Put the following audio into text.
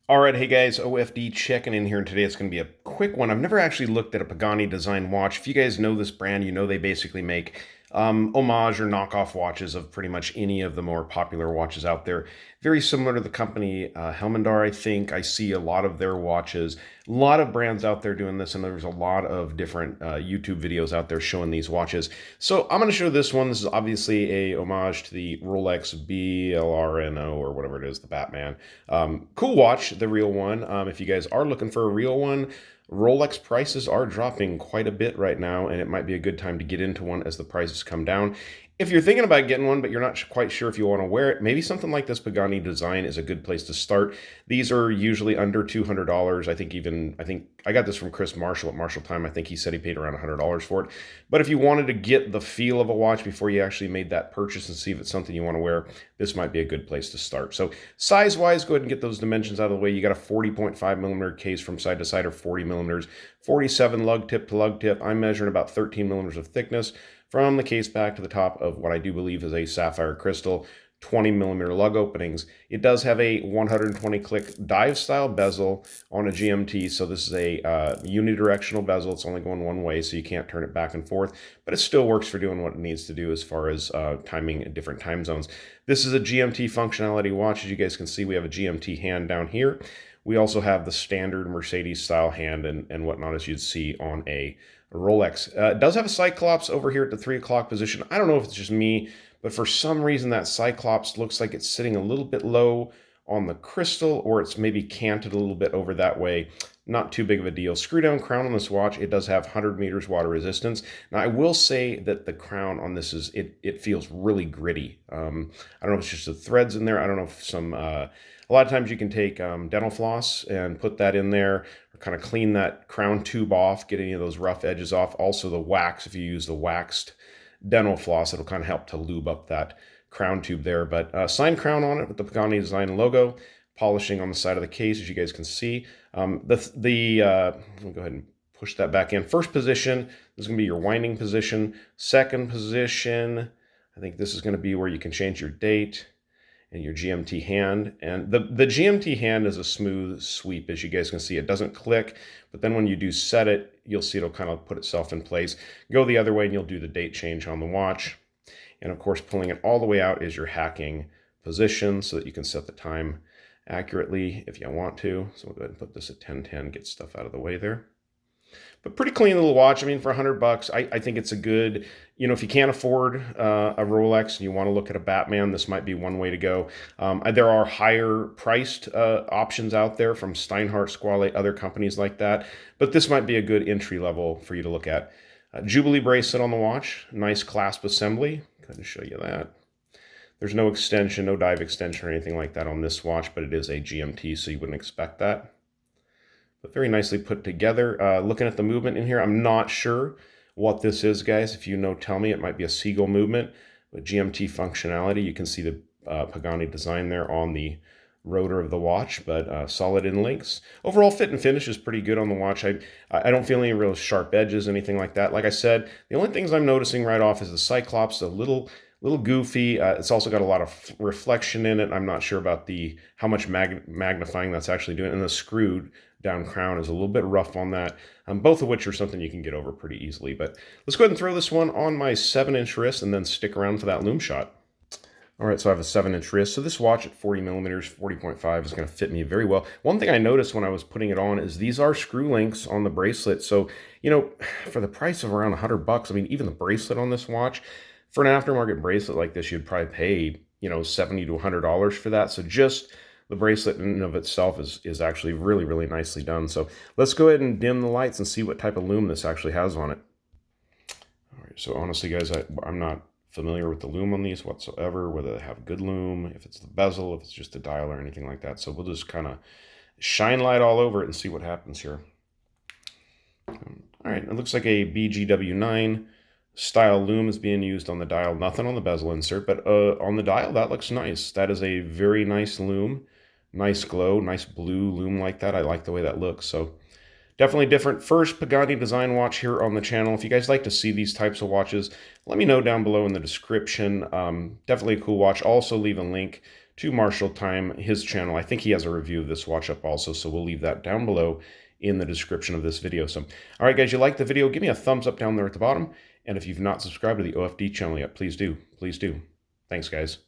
All right, hey guys, OFD checking in here, and today it's going to be a quick one. I've never actually looked at a Pagani Design watch. If you guys know this brand, you know they basically make homage or knockoff watches of pretty much any of the more popular watches out there. Very similar to the company Helmandar, I think. I see a lot of their watches. A lot of brands out there doing this, and there's a lot of different YouTube videos out there showing these watches. So I'm going to show this one. This is obviously a homage to the Rolex BLRNO or whatever it is, the Batman. Cool watch, the real one. If you guys are looking for a real one, Rolex prices are dropping quite a bit right now, and it might be a good time to get into one as the prices come down. If you're thinking about getting one, but you're not quite sure if you want to wear it, maybe something like this Pagani Design is a good place to start. These are usually under $200. I think I got this from Chris Marshall at Marshall Time. I think he said he paid around $100 for it. But if you wanted to get the feel of a watch before you actually made that purchase and see if it's something you want to wear, this might be a good place to start. So size-wise, go ahead and get those dimensions out of the way. You got a 40.5 millimeter case from side to side, or 40 millimeters, 47 lug tip to lug tip. I'm measuring about 13 millimeters of thickness from the case back to the top of what I do believe is a sapphire crystal, 20 millimeter lug openings. It does have a 120 click dive style bezel on a GMT. So this is a unidirectional bezel. It's only going one way, so you can't turn it back and forth, but it still works for doing what it needs to do as far as timing in different time zones. This is a GMT functionality watch. As you guys can see, we have a GMT hand down here. We also have the standard Mercedes style hand and whatnot, as you'd see on a Rolex. It does have a Cyclops over here at the 3 o'clock position. I don't know if it's just me, but for some reason that Cyclops looks like it's sitting a little bit low on the crystal, or it's maybe canted a little bit over that way. Not too big of a deal. Screw down crown on this watch. It does have 100 meters water resistance. Now, I will say that the crown on this it feels really gritty. I don't know if it's just the threads in there. I don't know if some... a lot of times you can take dental floss and put that in there, or kind of clean that crown tube off, get any of those rough edges off. Also the wax, if you use the waxed dental floss, it'll kind of help to lube up that crown tube there. But signed crown on it with the Pagani Design logo, polishing on the side of the case, as you guys can see. Let me go ahead and push that back in. First position, this is going to be your winding position. Second position, I think this is going to be where you can change your date and your GMT hand. And the GMT hand is a smooth sweep, as you guys can see. It doesn't click, but then when you do set it, you'll see it'll kind of put itself in place. Go the other way and you'll do the date change on the watch. And of course, pulling it all the way out is your hacking position so that you can set the time accurately if you want to. So we'll go ahead and put this at 10:10, get stuff out of the way there. But pretty clean little watch. I mean, for $100, I think it's a good, if you can't afford a Rolex and you want to look at a Batman, this might be one way to go. There are higher priced options out there from Steinhardt, Squale, other companies like that. But this might be a good entry level for you to look at. Jubilee bracelet on the watch. Nice clasp assembly. Go ahead and show you that. There's no extension, no dive extension or anything like that on this watch, but it is a GMT, so you wouldn't expect that. But very nicely put together. Looking at the movement in here, I'm not sure what this is, guys. If you know, tell me. It might be a seagull movement with GMT functionality. You can see the Pagani design there on the rotor of the watch, but solid in links. Overall fit and finish is pretty good on the watch. I don't feel any real sharp edges, anything like that. Like I said, the only things I'm noticing right off is the Cyclops, a little goofy. It's also got a lot of reflection in it. I'm not sure about how much magnifying that's actually doing. And the screwed down crown is a little bit rough on that, both of which are something you can get over pretty easily. But let's go ahead and throw this one on my 7-inch wrist and then stick around for that Lume shot. All right, so I have a 7-inch wrist. So this watch at 40 millimeters, 40.5 is going to fit me very well. One thing I noticed when I was putting it on is these are screw links on the bracelet. So, for the price of around $100, I mean, even the bracelet on this watch, for an aftermarket bracelet like this, you'd probably pay, $70 to $100 for that. So just the bracelet in and of itself is actually really, really nicely done. So let's go ahead and dim the lights and see what type of lume this actually has on it. All right, so honestly, guys, I'm not familiar with the lume on these whatsoever, whether they have good lume, if it's the bezel, if it's just a dial or anything like that. So we'll just kind of shine light all over it and see what happens here. All right, it looks like a BGW9 style lume is being used on the dial. Nothing on the bezel insert, but on the dial, that looks nice. That is a very nice lume. Nice glow, nice blue lume like that. I like the way that looks. So definitely different. First Pagani Design watch here on the channel. If you guys like to see these types of watches, let me know down below in the description. Definitely a cool watch. Also leave a link to Marshall Time, his channel. I think he has a review of this watch up also, so we'll leave that down below in the description of this video. So, all right, guys, you like the video, give me a thumbs up down there at the bottom. And if you've not subscribed to the OFD channel yet, please do. Please do. Thanks, guys.